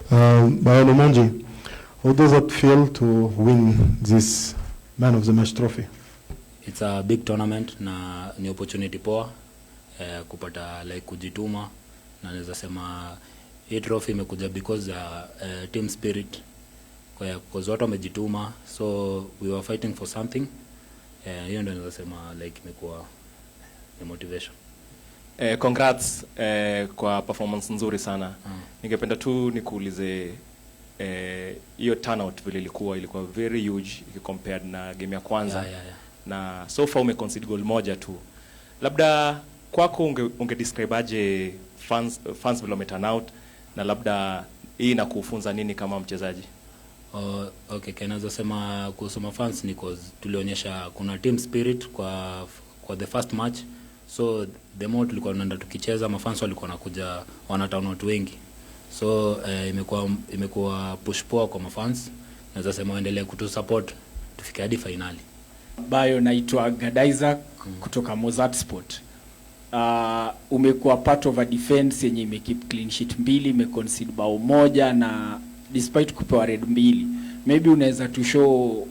By Omondi, how does it feel to win this Man of the Match trophy? It's a big tournament na ni opportunity poa kupata like kujituma, na naweza sema hii trophy imekuja because team spirit, because watu wamejituma, so we were fighting for something. Hiyo ndio naweza sema like imekuwa ni motivation. Congrats kwa performance nzuri sana. Ningependa tu nikuulize hiyo turnout vile ilikuwa very huge compared na game ya kwanza. Yeah. Na so far umeconcede goal moja tu. Labda kwako unge describe aje fans vile turn out, na labda hii inakufunza nini kama mchezaji? Okay, naweza sema kuhusu fans ni cause tulionyesha kuna team spirit kwa the first match. So the more tulikuwa tunaenda tukicheza, mafans walikuwa wanakuja wanatown watu wengi. So imekuwa push poa kwa mafans. Naweza sema waendelee kutu support tufike hadi finali. Bayo naitwa Gadaiza kutoka Mozart Sport. Umekuwa part of a defense yenye imekeep clean sheet 2, imeconcede bao 1 na despite kupewa red 2. Maybe unaweza to show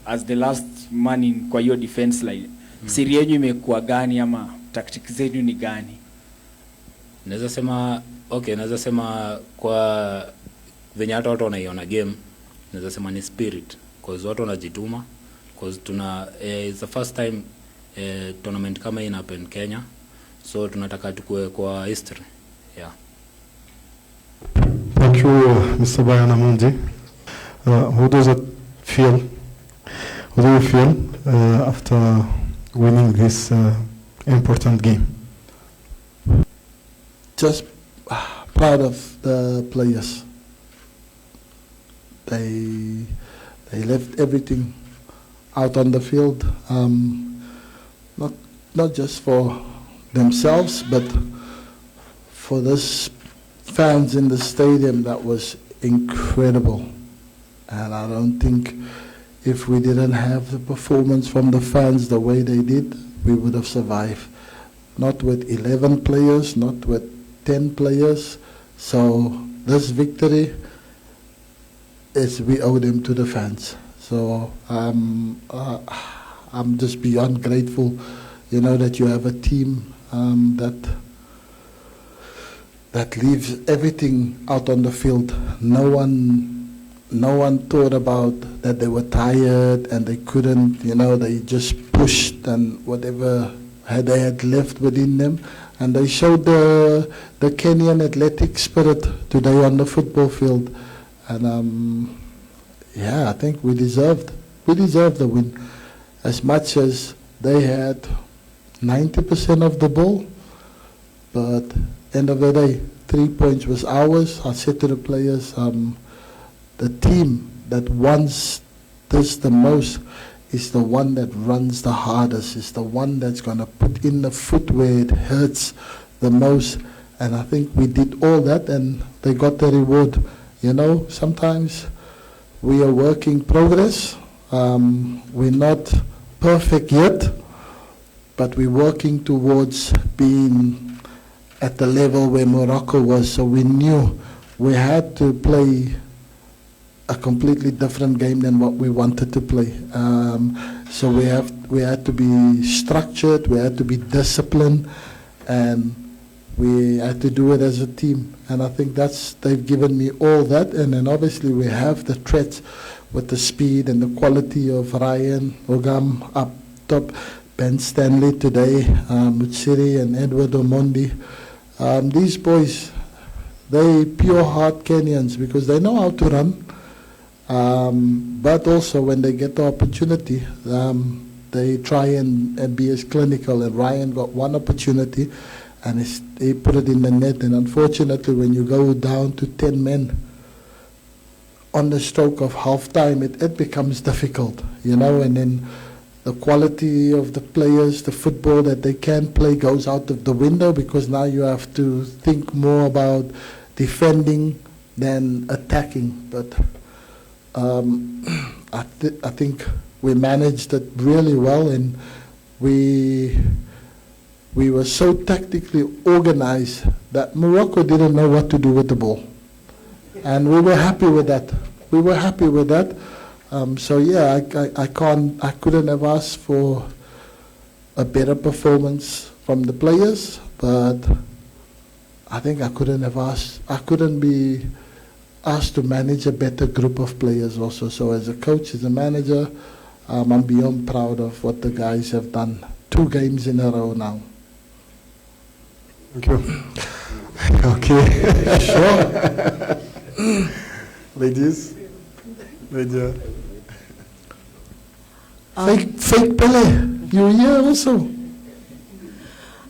as the last man in kwa hiyo defense line. Siri yenu imekuwa gani ama tactics zenu ni gani? Naweza sema kwa venye hata watu wanaiona game, naweza sema ni spirit, because watu wanajituma, because it's the first time tournament kama hii happen Kenya, so tunataka tukue kwa history. Yeah. Thank you, Mr. Omondi. How do you feel after winning this important game? Just proud of the players. They left everything out on the field, not just for themselves, but for this fans in the stadium. That was incredible, and I don't think if we didn't have the performance from the fans the way they did, we would have survived. Not with 11 players, not with 10 players. So this victory we owe them to the fans. So I'm just beyond grateful, that you have a team that leaves everything out on the field. No one thought about that they were tired and they couldn't, they just pushed and whatever they had left within them, and they showed the Kenyan athletic spirit today on the football field. And I think we deserved the win. As much as they had 90% of the ball, but end of the day, 3 points was ours. I said to the players, the team that wants this the most is the one that runs the hardest, is the one that's going to put in the foot where it hurts the most. And I think we did all that, and they got the reward. Sometimes we are work in progress. We're not perfect yet, but we're working towards being at the level where Morocco was. So we knew we had to play a completely different game than what we wanted to play. So we had to be structured, we had to be disciplined, and we had to do it as a team. And I think they've given me all that. And then obviously we have the threats with the speed and the quality of Ryan, Ogam up top, Ben Stanley today, Mutsiri and Edward Omondi. These boys, they pure heart Kenyans because they know how to run. But also when they get the opportunity, they try and be as clinical. And Ryan got one opportunity and he put it in the net. And unfortunately, when you go down to 10 men on the stroke of half-time, it becomes difficult, and then the quality of the players, the football that they can play goes out of the window because now you have to think more about defending than attacking. But I think we managed it really well, and we were so tactically organized that Morocco didn't know what to do with the ball. and we were happy with that. We were happy with that. So yeah, I couldn't have asked for a better performance from the players, but I think I couldn't be asked to manage a better group of players also. So as a coach, as a manager, I'm beyond proud of what the guys have done. 2 games in a row now. Thank you. Okay. Sure. Ladies. Lydia. Fake Pele, you're here also.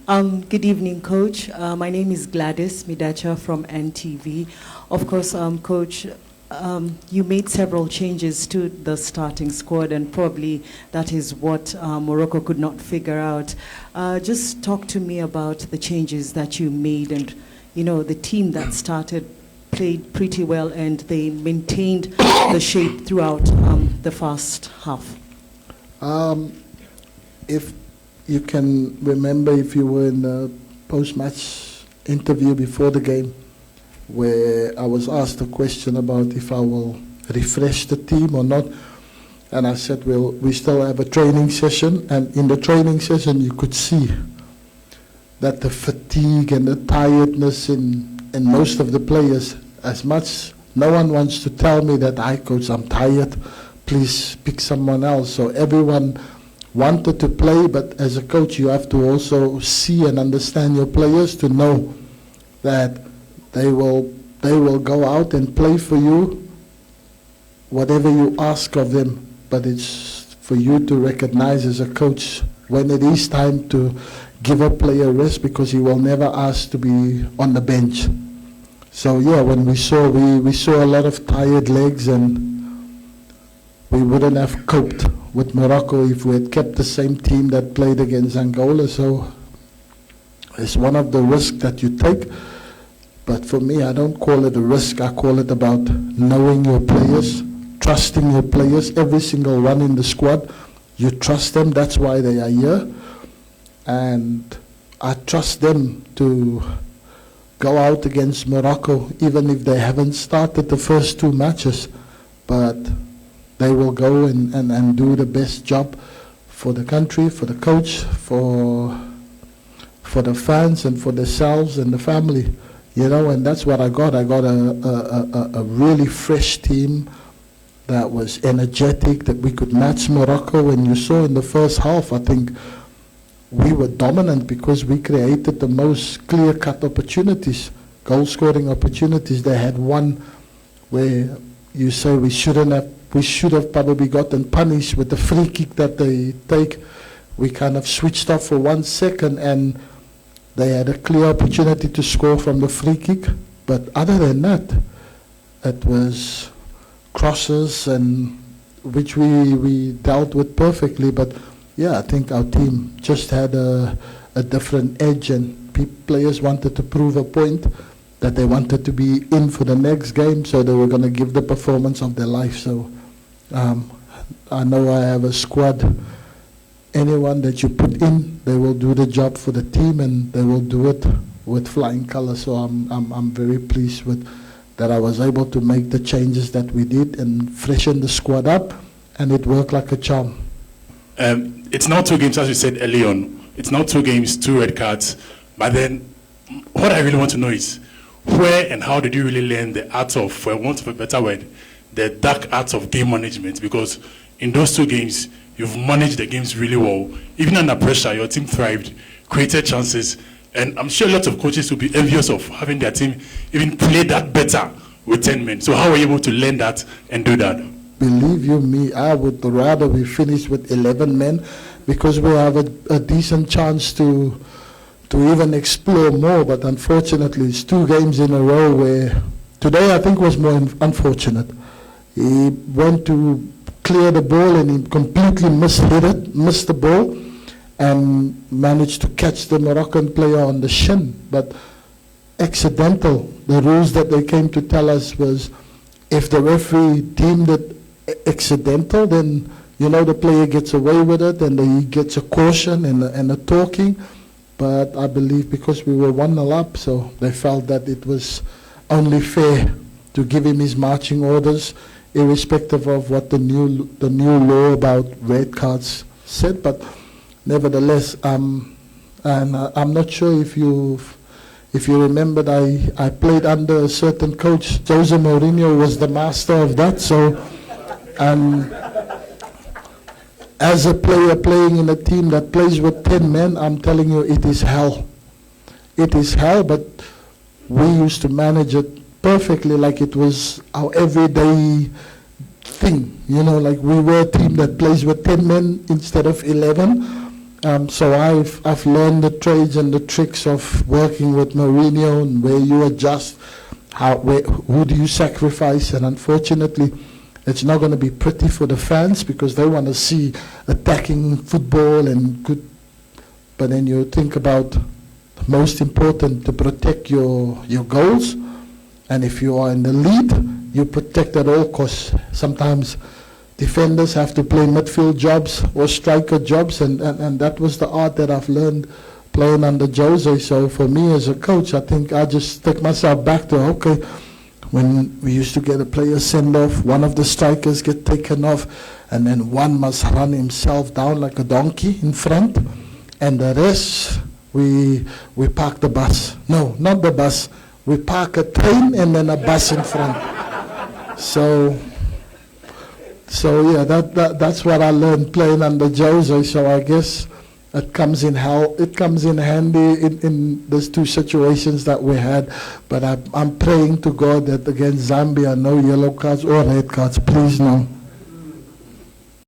Good evening, Coach. My name is Gladys Midacha from NTV. Of course, Coach, you made several changes to the starting squad, and probably that is what Morocco could not figure out. Just talk to me about the changes that you made, and the team that started played pretty well, and they maintained the shape throughout the first half. If you can remember, if you were in the post-match interview before the game, where I was asked a question about if I will refresh the team or not, and I said, well, we still have a training session, and in the training session you could see that the fatigue and the tiredness in most of the players, as much, no one wants to tell me that, coach, I'm tired, please pick someone else. So everyone wanted to play, but as a coach you have to also see and understand your players to know that they will go out and play for you, whatever you ask of them. But it's for you to recognize as a coach when it is time to give a player rest, because he will never ask to be on the bench. So yeah, when we saw a lot of tired legs, and we wouldn't have coped with Morocco if we had kept the same team that played against Angola. So it's one of the risks that you take. But for me, I don't call it a risk. I call it about knowing your players, trusting your players, every single one in the squad. You trust them, that's why they are here. And I trust them to go out against Morocco, even if they haven't started the first 2 matches. But they will go and do the best job for the country, for the coach, for the fans, and for themselves and the family. And that's what I got. I got a really fresh team that was energetic, that we could match Morocco. And you saw in the first half, I think we were dominant because we created the most clear-cut opportunities, goal-scoring opportunities. They had one where you say we should have probably gotten punished with the free kick that they take. We kind of switched off for 1 second, and they had a clear opportunity to score from the free kick. But other than that, it was crosses, and which we dealt with perfectly. But yeah, I think our team just had a different edge, and players wanted to prove a point that they wanted to be in for the next game, so they were going to give the performance of their life. So I know I have a squad. Anyone that you put in, they will do the job for the team, and they will do it with flying colors. So I'm very pleased with that. I was able to make the changes that we did and freshen the squad up, and it worked like a charm. It's now 2 games, as you said early on. It's now 2 games, 2 red cards. But then, what I really want to know is, where and how did you really learn the art of, for want of a better word, the dark art of game management? Because in those 2 games, you've managed the games really well. Even under pressure, your team thrived, created chances, and I'm sure lots of coaches will be envious of having their team even play that better with 10 men. So how were you able to learn that and do that? Believe you me, I would rather we finish with 11 men, because we have a decent chance to even explore more. But unfortunately, it's 2 games in a row where today I think was more unfortunate. He went to clear the ball and he completely missed the ball, and managed to catch the Moroccan player on the shin. But accidental. The rules that they came to tell us was, if the referee deemed it accidental, then the player gets away with it, and he gets a caution and a talking. But I believe because we were 1-0 up, so they felt that it was only fair to give him his marching orders, irrespective of what the new law about red cards said. But nevertheless, and I'm not sure if you remembered, I played under a certain coach. Jose Mourinho was the master of that. So, as a player playing in a team that plays with 10 men, I'm telling you, it is hell. It is hell, but we used to manage it perfectly, like it was our everyday thing. You know, like we were a team that plays with 10 men instead of 11. So I've learned the trades and the tricks of working with Mourinho, and where you adjust, who do you sacrifice, and unfortunately, it's not going to be pretty for the fans because they want to see attacking football and good. But then you think about the most important, to protect your goals. And if you are in the lead, you protect at all costs. Sometimes defenders have to play midfield jobs or striker jobs, and that was the art that I've learned playing under Jose. So for me as a coach, I think I just take myself back to, okay, when we used to get a player send off, one of the strikers get taken off, and then one must run himself down like a donkey in front, and the rest, we park the bus. No, not the bus. We park a train and then a bus in front. So yeah, that's what I learned playing under Jose. So I guess it comes in handy in those two situations that we had. But I'm praying to God that against Zambia, no yellow cards or red cards, please no.